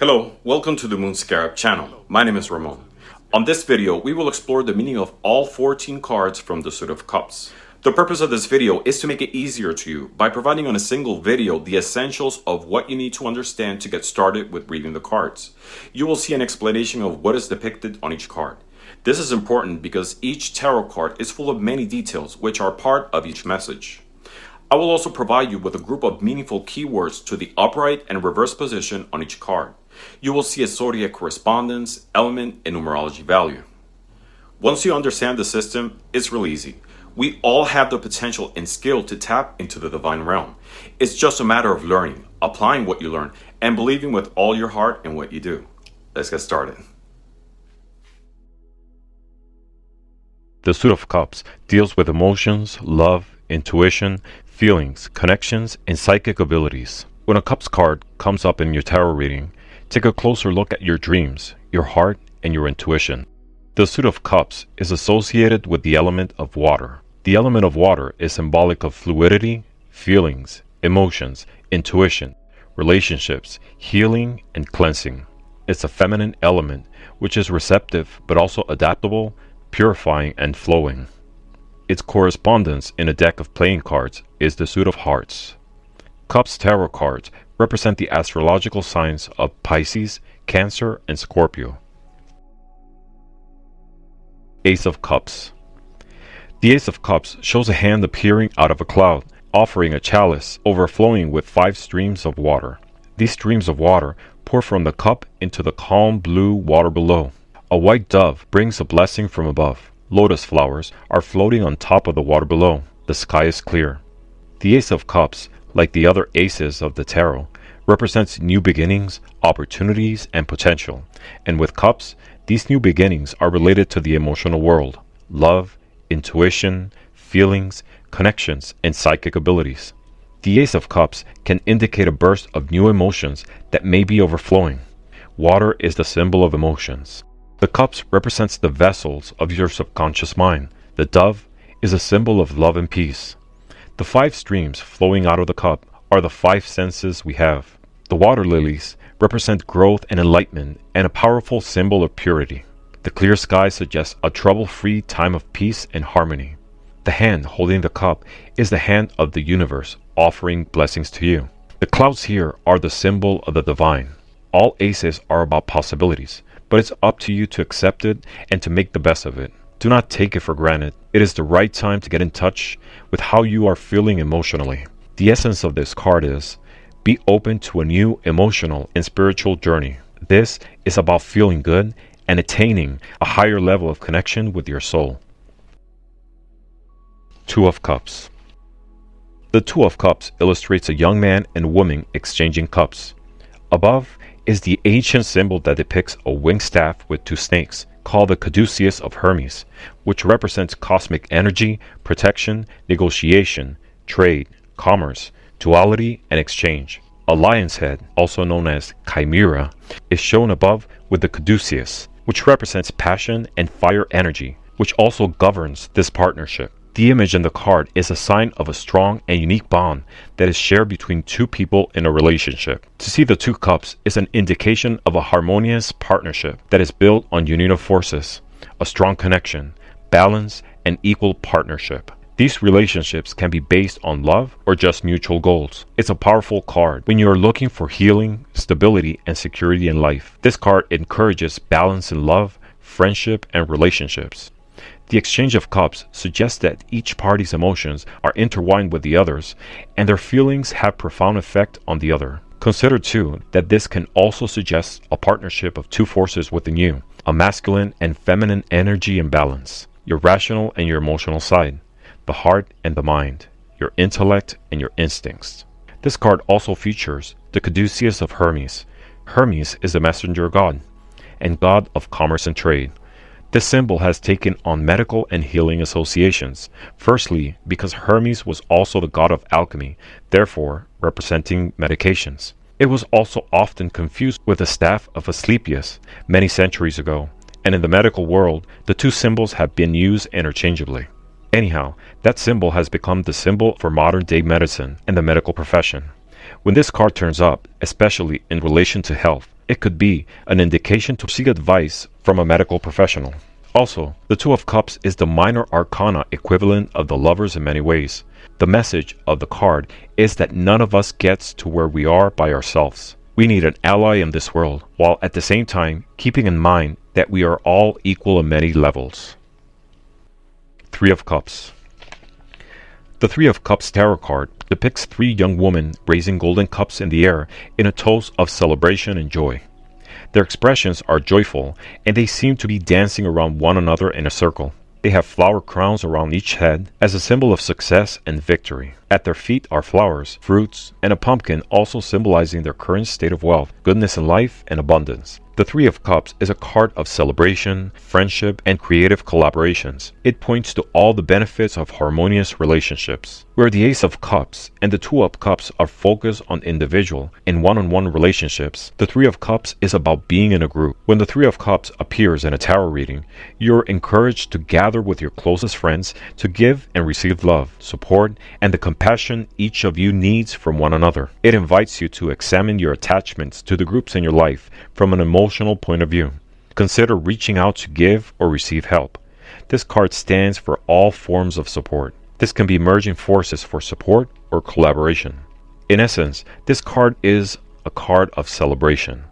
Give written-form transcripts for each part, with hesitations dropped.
Hello, welcome to the Moon Scarab channel. My name is Ramon. On this video, we will explore the meaning of all 14 cards from the Suit of Cups. The purpose of this video is to make it easier to you by providing on a single video the essentials of what you need to understand to get started with reading the cards. You will see an explanation of what is depicted on each card. This is important because each tarot card is full of many details which are part of each message. I will also provide you with a group of meaningful keywords to the upright and reverse position on each card. You will see a zodiac correspondence, element, and numerology value. Once you understand the system, it's real easy. We all have the potential and skill to tap into the divine realm. It's just a matter of learning, applying what you learn, and believing with all your heart in what you do. Let's get started. The Suit of Cups deals with emotions, love, intuition, feelings, connections, and psychic abilities. When a Cups card comes up in your tarot reading, take a closer look at your dreams, your heart, and your intuition. The Suit of Cups is associated with the element of water. The element of water is symbolic of fluidity, feelings, emotions, intuition, relationships, healing, and cleansing. It's a feminine element which is receptive but also adaptable, purifying, and flowing. Its correspondence in a deck of playing cards is the Suit of Hearts. Cups tarot cards represent the astrological signs of Pisces, Cancer, and Scorpio. Ace of Cups. The Ace of Cups shows a hand appearing out of a cloud, offering a chalice overflowing with 5 streams of water. These streams of water pour from the cup into the calm blue water below. A white dove brings a blessing from above. Lotus flowers are floating on top of the water below. The sky is clear. The Ace of Cups, like the other aces of the tarot, represents new beginnings, opportunities, and potential. And with cups, these new beginnings are related to the emotional world, love, intuition, feelings, connections, and psychic abilities. The Ace of Cups can indicate a burst of new emotions that may be overflowing. Water is the symbol of emotions. The cups represents the vessels of your subconscious mind. The dove is a symbol of love and peace. The 5 streams flowing out of the cup are the 5 senses we have. The water lilies represent growth and enlightenment and a powerful symbol of purity. The clear sky suggests a trouble-free time of peace and harmony. The hand holding the cup is the hand of the universe offering blessings to you. The clouds here are the symbol of the divine. All aces are about possibilities, but it's up to you to accept it and to make the best of it. Do not take it for granted. It is the right time to get in touch with how you are feeling emotionally. The essence of this card is, be open to a new emotional and spiritual journey. This is about feeling good and attaining a higher level of connection with your soul. Two of Cups. The Two of Cups illustrates a young man and woman exchanging cups. Above is the ancient symbol that depicts a winged staff with 2 snakes, called the caduceus of Hermes, which represents cosmic energy, protection, negotiation, trade, commerce, duality, and exchange. A lion's head, also known as chimera, is shown above with the caduceus, which represents passion and fire energy, which also governs this partnership. The image in the card is a sign of a strong and unique bond that is shared between 2 people in a relationship. To see the 2 cups is an indication of a harmonious partnership that is built on union of forces, a strong connection, balance, and equal partnership. These relationships can be based on love or just mutual goals. It's a powerful card when you are looking for healing, stability, and security in life. This card encourages balance in love, friendship, and relationships. The exchange of cups suggests that each party's emotions are intertwined with the others, and their feelings have profound effect on the other. Consider too that this can also suggest a partnership of 2 forces within you, a masculine and feminine energy imbalance, your rational and your emotional side, the heart and the mind, your intellect and your instincts. This card also features the caduceus of Hermes. Hermes is the messenger god and god of commerce and trade. This symbol has taken on medical and healing associations. Firstly, because Hermes was also the god of alchemy, therefore representing medications. It was also often confused with the staff of Asclepius many centuries ago, and in the medical world, the 2 symbols have been used interchangeably. Anyhow, that symbol has become the symbol for modern-day medicine and the medical profession. When this card turns up, especially in relation to health, It could be an indication to seek advice from a medical professional. Also, the Two of Cups is the minor arcana equivalent of the Lovers in many ways. The message of the card is that none of us gets to where we are by ourselves. We need an ally in this world, while at the same time keeping in mind that we are all equal on many levels. Three of Cups. The Three of Cups tarot card depicts three young women raising golden cups in the air in a toast of celebration and joy. Their expressions are joyful, and they seem to be dancing around one another in a circle. They have flower crowns around each head as a symbol of success and victory. At their feet are flowers, fruits, and a pumpkin, also symbolizing their current state of wealth, goodness in life, and abundance. The Three of Cups is a card of celebration, friendship, and creative collaborations. It points to all the benefits of harmonious relationships. Where the Ace of Cups and the Two of Cups are focused on individual and one-on-one relationships, the Three of Cups is about being in a group. When the Three of Cups appears in a tarot reading, you're encouraged to gather with your closest friends to give and receive love, support, and the compassion each of you needs from one another. It invites you to examine your attachments to the groups in your life from an emotional point of view. Consider reaching out to give or receive help. This card stands for all forms of support. This can be merging forces for support or collaboration. In essence, this card is a card of celebration.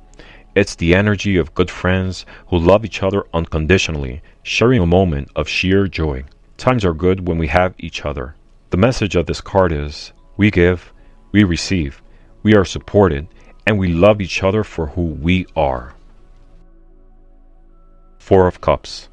It's the energy of good friends who love each other unconditionally, sharing a moment of sheer joy. Times are good when we have each other. The message of this card is, we give, we receive, we are supported, and we love each other for who we are. Four of Cups.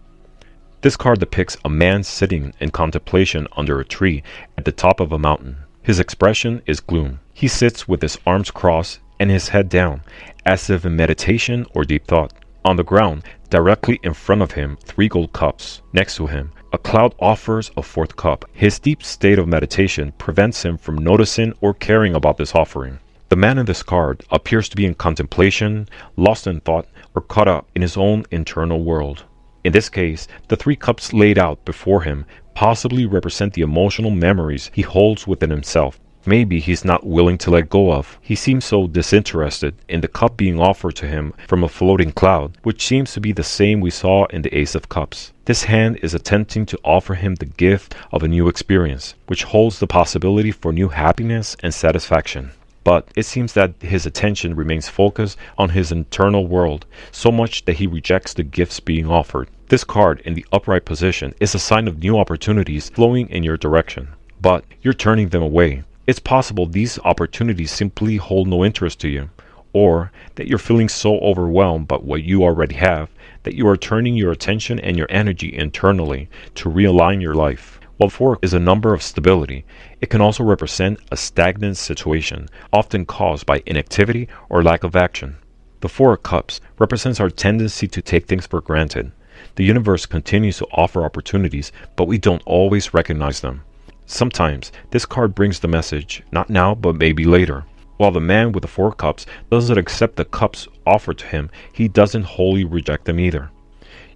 This card depicts a man sitting in contemplation under a tree at the top of a mountain. His expression is gloom. He sits with his arms crossed and his head down, as if in meditation or deep thought. On the ground, directly in front of him, three gold cups. Next to him, a cloud offers a fourth cup. His deep state of meditation prevents him from noticing or caring about this offering. The man in this card appears to be in contemplation, lost in thought, or caught up in his own internal world. In this case, the three cups laid out before him possibly represent the emotional memories he holds within himself. Maybe he's not willing to let go of. He seems so disinterested in the cup being offered to him from a floating cloud, which seems to be the same we saw in the Ace of Cups. This hand is attempting to offer him the gift of a new experience, which holds the possibility for new happiness and satisfaction. But it seems that his attention remains focused on his internal world, so much that he rejects the gifts being offered. This card in the upright position is a sign of new opportunities flowing in your direction, but you're turning them away. It's possible these opportunities simply hold no interest to you, or that you're feeling so overwhelmed by what you already have that you are turning your attention and your energy internally to realign your life. While 4 is a number of stability, it can also represent a stagnant situation, often caused by inactivity or lack of action. The 4 of Cups represents our tendency to take things for granted. The universe continues to offer opportunities, but we don't always recognize them. Sometimes, this card brings the message, not now, but maybe later. While the man with the 4 cups doesn't accept the cups offered to him, he doesn't wholly reject them either.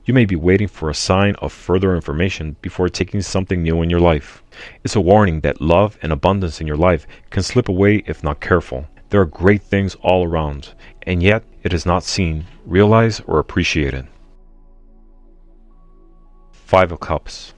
You may be waiting for a sign of further information before taking something new in your life. It's a warning that love and abundance in your life can slip away if not careful. There are great things all around, and yet it is not seen, realized, or appreciated. 5 of Cups.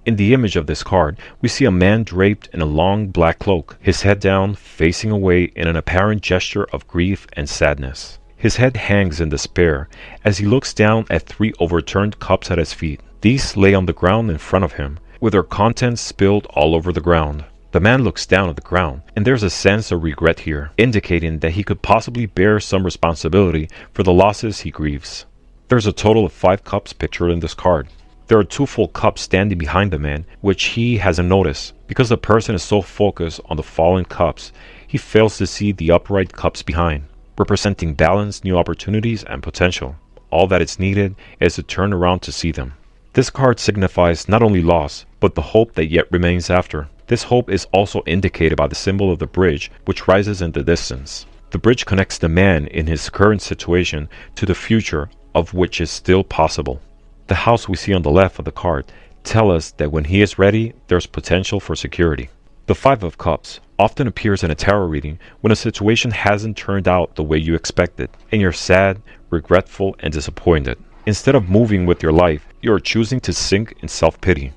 In the image of this card, we see a man draped in a long black cloak, his head down, facing away in an apparent gesture of grief and sadness. His head hangs in despair as he looks down at 3 overturned cups at his feet. These lay on the ground in front of him, with their contents spilled all over the ground. The man looks down at the ground, and there's a sense of regret here, indicating that he could possibly bear some responsibility for the losses he grieves. There's a total of 5 cups pictured in this card. There are 2 full cups standing behind the man, which he hasn't noticed. Because the person is so focused on the fallen cups, he fails to see the upright cups behind, representing balance, new opportunities, and potential. All that is needed is to turn around to see them. This card signifies not only loss, but the hope that yet remains after. This hope is also indicated by the symbol of the bridge, which rises in the distance. The bridge connects the man in his current situation to the future of which is still possible. The house we see on the left of the card tell us that when he is ready, there's potential for security. The 5 of Cups often appears in a tarot reading when a situation hasn't turned out the way you expected, and you're sad, regretful, and disappointed. Instead of moving with your life, you are choosing to sink in self-pity.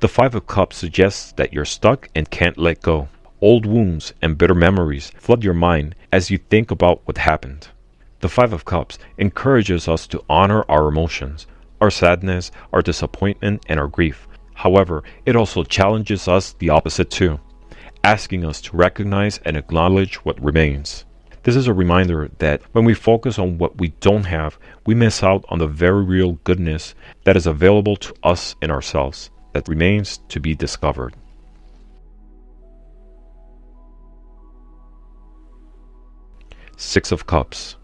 The Five of Cups suggests that you're stuck and can't let go. Old wounds and bitter memories flood your mind as you think about what happened. The Five of Cups encourages us to honor our emotions, our sadness, our disappointment, and our grief. However, it also challenges us the opposite too, asking us to recognize and acknowledge what remains. This is a reminder that when we focus on what we don't have, we miss out on the very real goodness that is available to us in ourselves, that remains to be discovered. Six of Cups.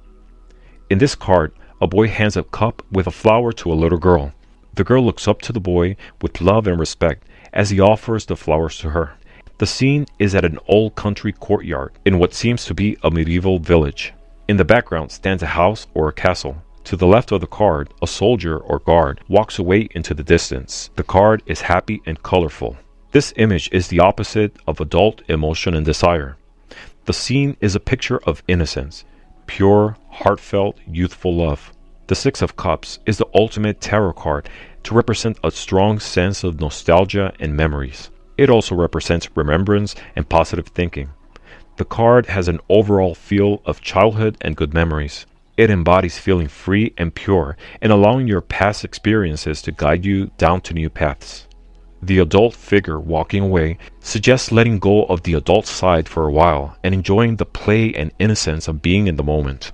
In this card, a boy hands a cup with a flower to a little girl. The girl looks up to the boy with love and respect as he offers the flowers to her. The scene is at an old country courtyard in what seems to be a medieval village. In the background stands a house or a castle. To the left of the card, a soldier or guard walks away into the distance. The card is happy and colorful. This image is the opposite of adult emotion and desire. The scene is a picture of innocence, pure, heartfelt, youthful love. The Six of Cups is the ultimate tarot card to represent a strong sense of nostalgia and memories. It also represents remembrance and positive thinking. The card has an overall feel of childhood and good memories. It embodies feeling free and pure and allowing your past experiences to guide you down to new paths. The adult figure walking away suggests letting go of the adult side for a while and enjoying the play and innocence of being in the moment.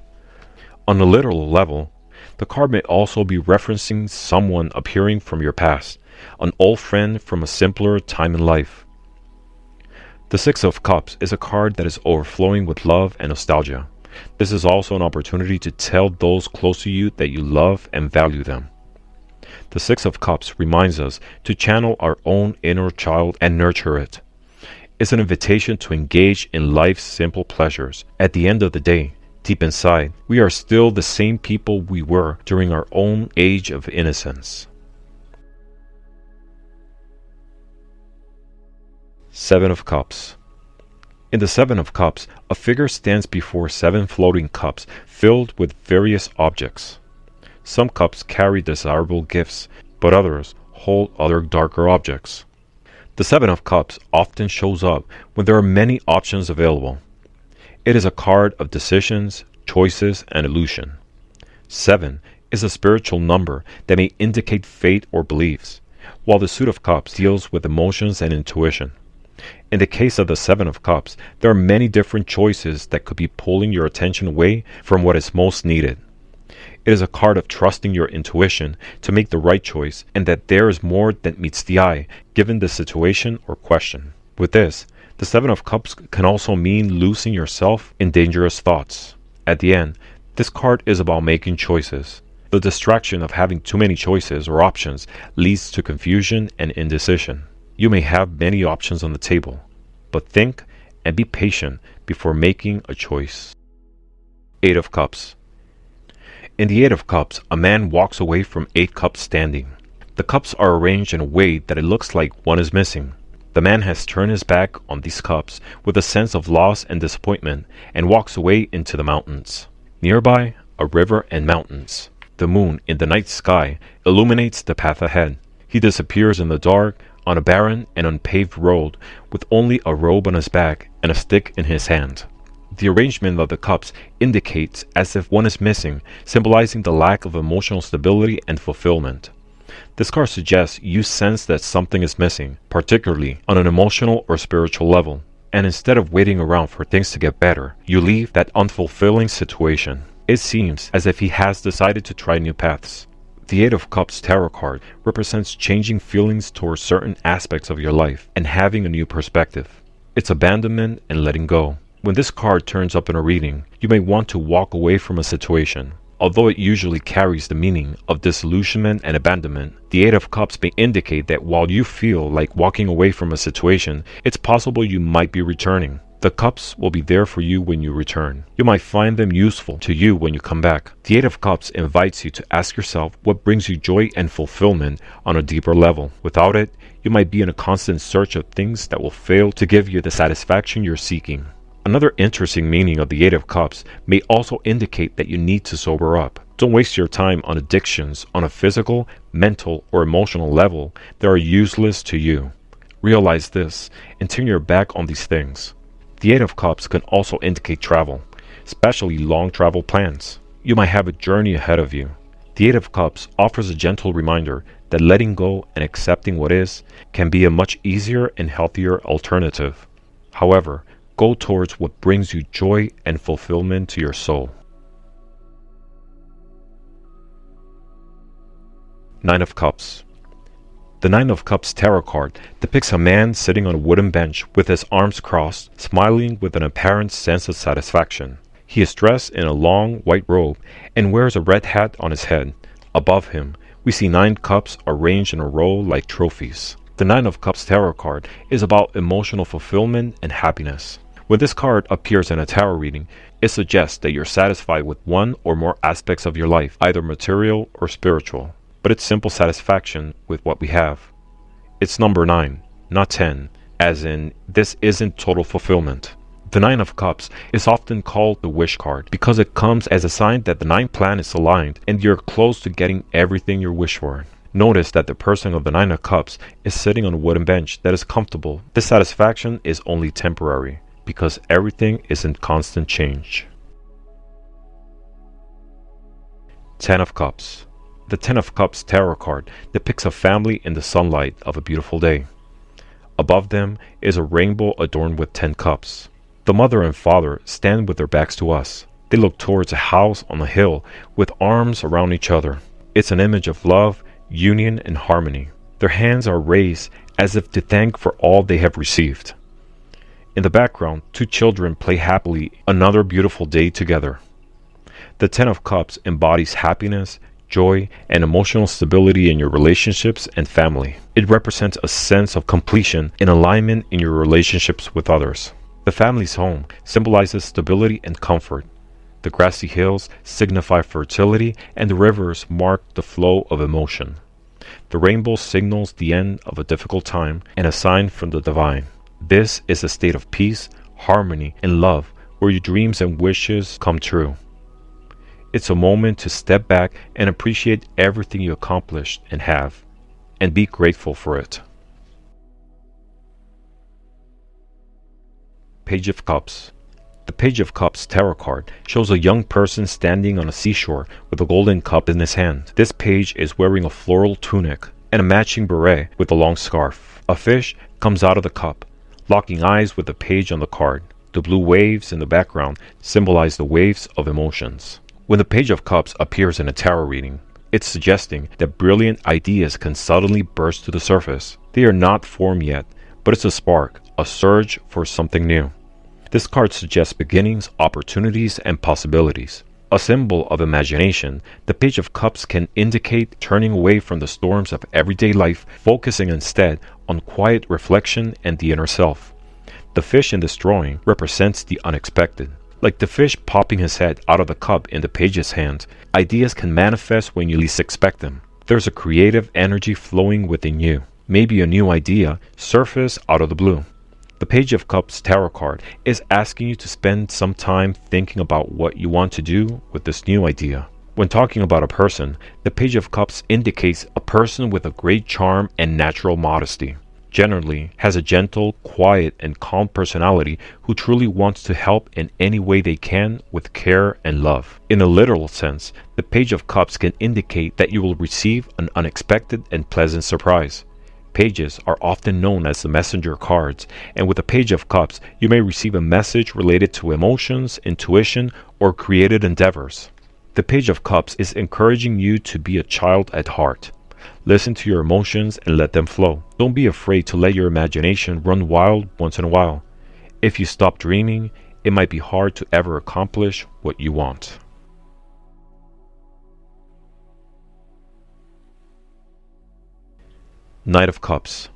On a literal level, the card may also be referencing someone appearing from your past, an old friend from a simpler time in life. The Six of Cups is a card that is overflowing with love and nostalgia. This is also an opportunity to tell those close to you that you love and value them. The Six of Cups reminds us to channel our own inner child and nurture it. It's an invitation to engage in life's simple pleasures. At the end of the day, deep inside, we are still the same people we were during our own age of innocence. Seven of Cups. In the Seven of Cups, a figure stands before seven floating cups filled with various objects. Some cups carry desirable gifts, but others hold other darker objects. The Seven of Cups often shows up when there are many options available. It is a card of decisions, choices, and illusion. 7 is a spiritual number that may indicate fate or beliefs, while the Suit of Cups deals with emotions and intuition. In the case of the Seven of Cups, there are many different choices that could be pulling your attention away from what is most needed. It is a card of trusting your intuition to make the right choice and that there is more than meets the eye given the situation or question. With this, the Seven of Cups can also mean losing yourself in dangerous thoughts. At the end, this card is about making choices. The distraction of having too many choices or options leads to confusion and indecision. You may have many options on the table, but think and be patient before making a choice. Eight of Cups. In the Eight of Cups, a man walks away from 8 cups standing. The cups are arranged in a way that it looks like one is missing. The man has turned his back on these cups with a sense of loss and disappointment and walks away into the mountains. Nearby, a river and mountains. The moon in the night sky illuminates the path ahead. He disappears in the dark on a barren and unpaved road with only a robe on his back and a stick in his hand. The arrangement of the cups indicates as if one is missing, symbolizing the lack of emotional stability and fulfillment. This card suggests you sense that something is missing, particularly on an emotional or spiritual level, and instead of waiting around for things to get better, you leave that unfulfilling situation. It seems as if he has decided to try new paths. The Eight of Cups tarot card represents changing feelings towards certain aspects of your life and having a new perspective. It's abandonment and letting go. When this card turns up in a reading, you may want to walk away from a situation. Although it usually carries the meaning of disillusionment and abandonment, the Eight of Cups may indicate that while you feel like walking away from a situation, it's possible you might be returning. The cups will be there for you when you return. You might find them useful to you when you come back. The Eight of Cups invites you to ask yourself what brings you joy and fulfillment on a deeper level. Without it, you might be in a constant search of things that will fail to give you the satisfaction you're seeking. Another interesting meaning of the Eight of Cups may also indicate that you need to sober up. Don't waste your time on addictions on a physical, mental, or emotional level that are useless to you. Realize this and turn your back on these things. The Eight of Cups can also indicate travel, especially long travel plans. You might have a journey ahead of you. The Eight of Cups offers a gentle reminder that letting go and accepting what is can be a much easier and healthier alternative. However, go towards what brings you joy and fulfillment to your soul. Nine of Cups. The Nine of Cups tarot card depicts a man sitting on a wooden bench with his arms crossed, smiling with an apparent sense of satisfaction. He is dressed in a long white robe and wears a red hat on his head. Above him, we see 9 cups arranged in a row like trophies. The Nine of Cups tarot card is about emotional fulfillment and happiness. When this card appears in a tarot reading, it suggests that you're satisfied with one or more aspects of your life, either material or spiritual. But it's simple satisfaction with what we have. It's number 9, not 10, as in this isn't total fulfillment. The Nine of Cups is often called the wish card because it comes as a sign that the 9 plan is aligned and you're close to getting everything you wish for. Notice that the person of the Nine of Cups is sitting on a wooden bench that is comfortable. This satisfaction is only temporary because everything is in constant change. 10 of Cups. The Ten of Cups tarot card depicts a family in the sunlight of a beautiful day. Above them is a rainbow adorned with 10 cups. The mother and father stand with their backs to us. They look towards a house on a hill with arms around each other. It's an image of love, union, and harmony. Their hands are raised as if to thank for all they have received. In the background, 2 children play happily another beautiful day together. The Ten of Cups embodies happiness, joy, and emotional stability in your relationships and family. It represents a sense of completion and alignment in your relationships with others. The family's home symbolizes stability and comfort. The grassy hills signify fertility, and the rivers mark the flow of emotion. The rainbow signals the end of a difficult time and a sign from the divine. This is a state of peace, harmony, and love where your dreams and wishes come true. It's a moment to step back and appreciate everything you accomplished and have, and be grateful for it. Page of Cups. The Page of Cups tarot card shows a young person standing on a seashore with a golden cup in his hand. This page is wearing a floral tunic and a matching beret with a long scarf. A fish comes out of the cup, locking eyes with the page on the card. The blue waves in the background symbolize the waves of emotions. When the Page of Cups appears in a tarot reading, it's suggesting that brilliant ideas can suddenly burst to the surface. They are not formed yet, but it's a spark, a surge for something new. This card suggests beginnings, opportunities, and possibilities. A symbol of imagination, the Page of Cups can indicate turning away from the storms of everyday life, focusing instead on quiet reflection and the inner self. The fish in this drawing represents the unexpected. Like the fish popping his head out of the cup in the page's hand, ideas can manifest when you least expect them. There's a creative energy flowing within you. Maybe a new idea surfaces out of the blue. The Page of Cups tarot card is asking you to spend some time thinking about what you want to do with this new idea. When talking about a person, the Page of Cups indicates a person with a great charm and natural modesty. Generally has a gentle, quiet, and calm personality who truly wants to help in any way they can with care and love. In a literal sense, the Page of Cups can indicate that you will receive an unexpected and pleasant surprise. Pages are often known as the messenger cards, and with the Page of Cups, you may receive a message related to emotions, intuition, or creative endeavors. The Page of Cups is encouraging you to be a child at heart. Listen to your emotions and let them flow. Don't be afraid to let your imagination run wild once in a while. If you stop dreaming, it might be hard to ever accomplish what you want. Knight of Cups.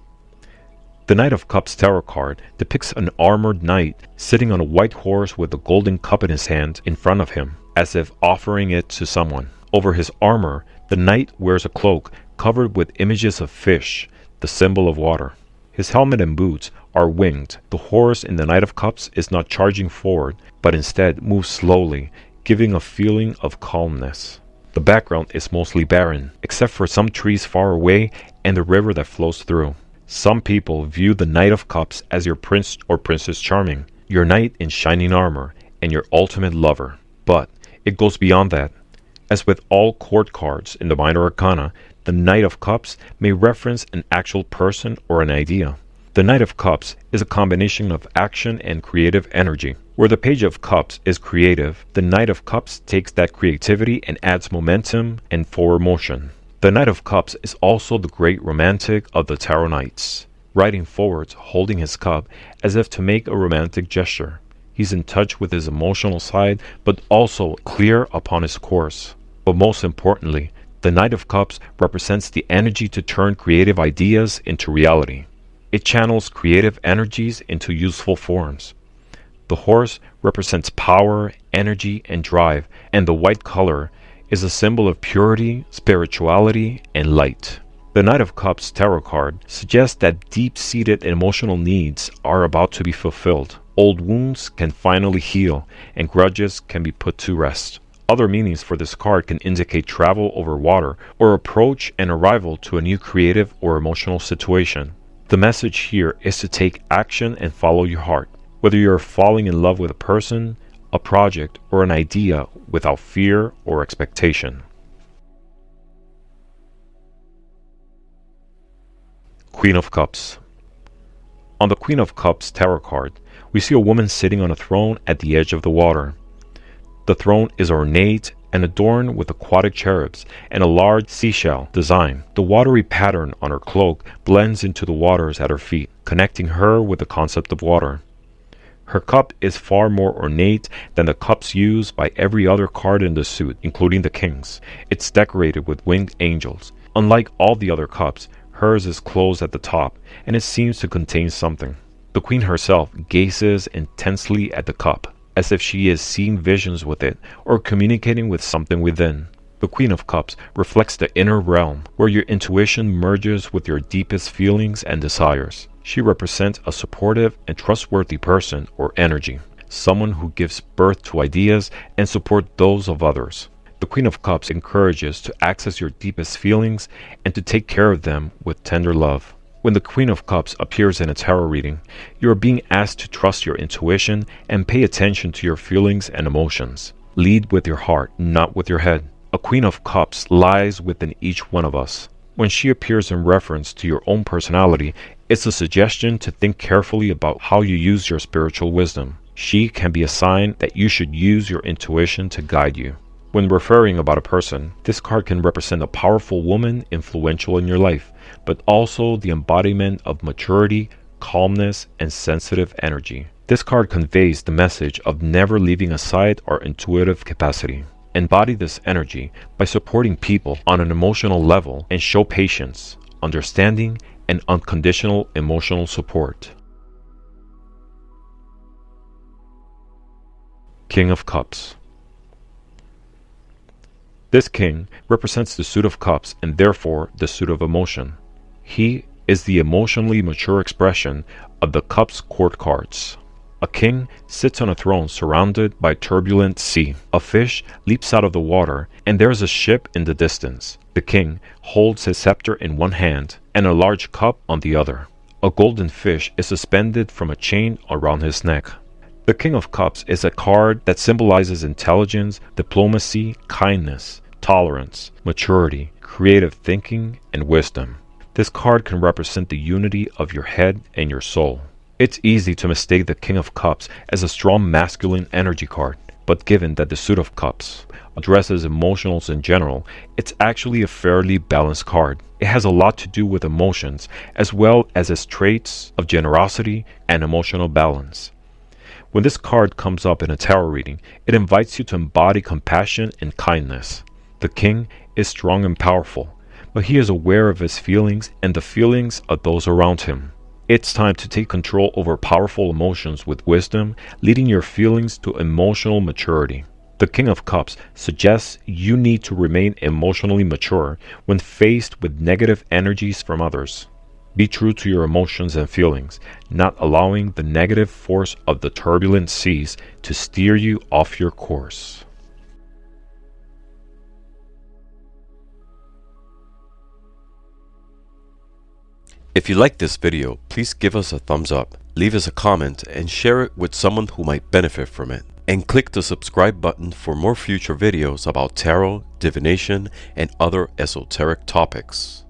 The Knight of Cups tarot card depicts an armored knight sitting on a white horse with a golden cup in his hand in front of him, as if offering it to someone. Over his armor, the knight wears a cloak covered with images of fish, the symbol of water. His helmet and boots are winged. The horse in the Knight of Cups is not charging forward, but instead moves slowly, giving a feeling of calmness. The background is mostly barren, except for some trees far away and the river that flows through. Some people view the Knight of Cups as your prince or princess charming, your knight in shining armor, and your ultimate lover. But it goes beyond that. As with all court cards in the minor arcana, the Knight of Cups may reference an actual person or an idea. The Knight of Cups is a combination of action and creative energy. Where the Page of Cups is creative, the Knight of Cups takes that creativity and adds momentum and forward motion. The Knight of Cups is also the great romantic of the Tarot Knights, riding forwards holding his cup as if to make a romantic gesture. He's in touch with his emotional side, but also clear upon his course. But most importantly, the Knight of Cups represents the energy to turn creative ideas into reality. It channels creative energies into useful forms. The horse represents power, energy, and drive, and the white color is a symbol of purity, spirituality, and light. The Knight of Cups tarot card suggests that deep-seated emotional needs are about to be fulfilled. Old wounds can finally heal, and grudges can be put to rest. Other meanings for this card can indicate travel over water or approach and arrival to a new creative or emotional situation. The message here is to take action and follow your heart. Whether you're falling in love with a person, a project, or an idea without fear or expectation. Queen of Cups. On the Queen of Cups tarot card, we see a woman sitting on a throne at the edge of the water. The throne is ornate and adorned with aquatic cherubs and a large seashell design. The watery pattern on her cloak blends into the waters at her feet, connecting her with the concept of water. Her cup is far more ornate than the cups used by every other card in the suit, including the king's. It's decorated with winged angels. Unlike all the other cups, hers is closed at the top, and it seems to contain something. The queen herself gazes intensely at the cup, as if she is seeing visions with it or communicating with something within. The Queen of Cups reflects the inner realm, where your intuition merges with your deepest feelings and desires. She represents a supportive and trustworthy person or energy, someone who gives birth to ideas and supports those of others. The Queen of Cups encourages to access your deepest feelings and to take care of them with tender love. When the Queen of Cups appears in a tarot reading, you are being asked to trust your intuition and pay attention to your feelings and emotions. Lead with your heart, not with your head. A Queen of Cups lies within each one of us. When she appears in reference to your own personality, it's a suggestion to think carefully about how you use your spiritual wisdom. She can be a sign that you should use your intuition to guide you. When referring about a person, this card can represent a powerful woman influential in your life, but also the embodiment of maturity, calmness, and sensitive energy. This card conveys the message of never leaving aside our intuitive capacity. Embody this energy by supporting people on an emotional level and show patience, understanding, and unconditional emotional support. King of Cups. This king represents the suit of cups and therefore the suit of emotion. He is the emotionally mature expression of the cups court cards. A king sits on a throne surrounded by a turbulent sea. A fish leaps out of the water and there is a ship in the distance. The king holds his scepter in one hand and a large cup on the other. A golden fish is suspended from a chain around his neck. The King of Cups is a card that symbolizes intelligence, diplomacy, kindness, tolerance, maturity, creative thinking, and wisdom. This card can represent the unity of your head and your soul. It's easy to mistake the King of Cups as a strong masculine energy card, but given that the Suit of Cups addresses emotions in general, it's actually a fairly balanced card. It has a lot to do with emotions, as well as its traits of generosity and emotional balance. When this card comes up in a tarot reading, it invites you to embody compassion and kindness. The king is strong and powerful, but he is aware of his feelings and the feelings of those around him. It's time to take control over powerful emotions with wisdom, leading your feelings to emotional maturity. The King of Cups suggests you need to remain emotionally mature when faced with negative energies from others. Be true to your emotions and feelings, not allowing the negative force of the turbulent seas to steer you off your course. If you like this video, please give us a thumbs up, leave us a comment, and share it with someone who might benefit from it. And click the subscribe button for more future videos about tarot, divination, and other esoteric topics.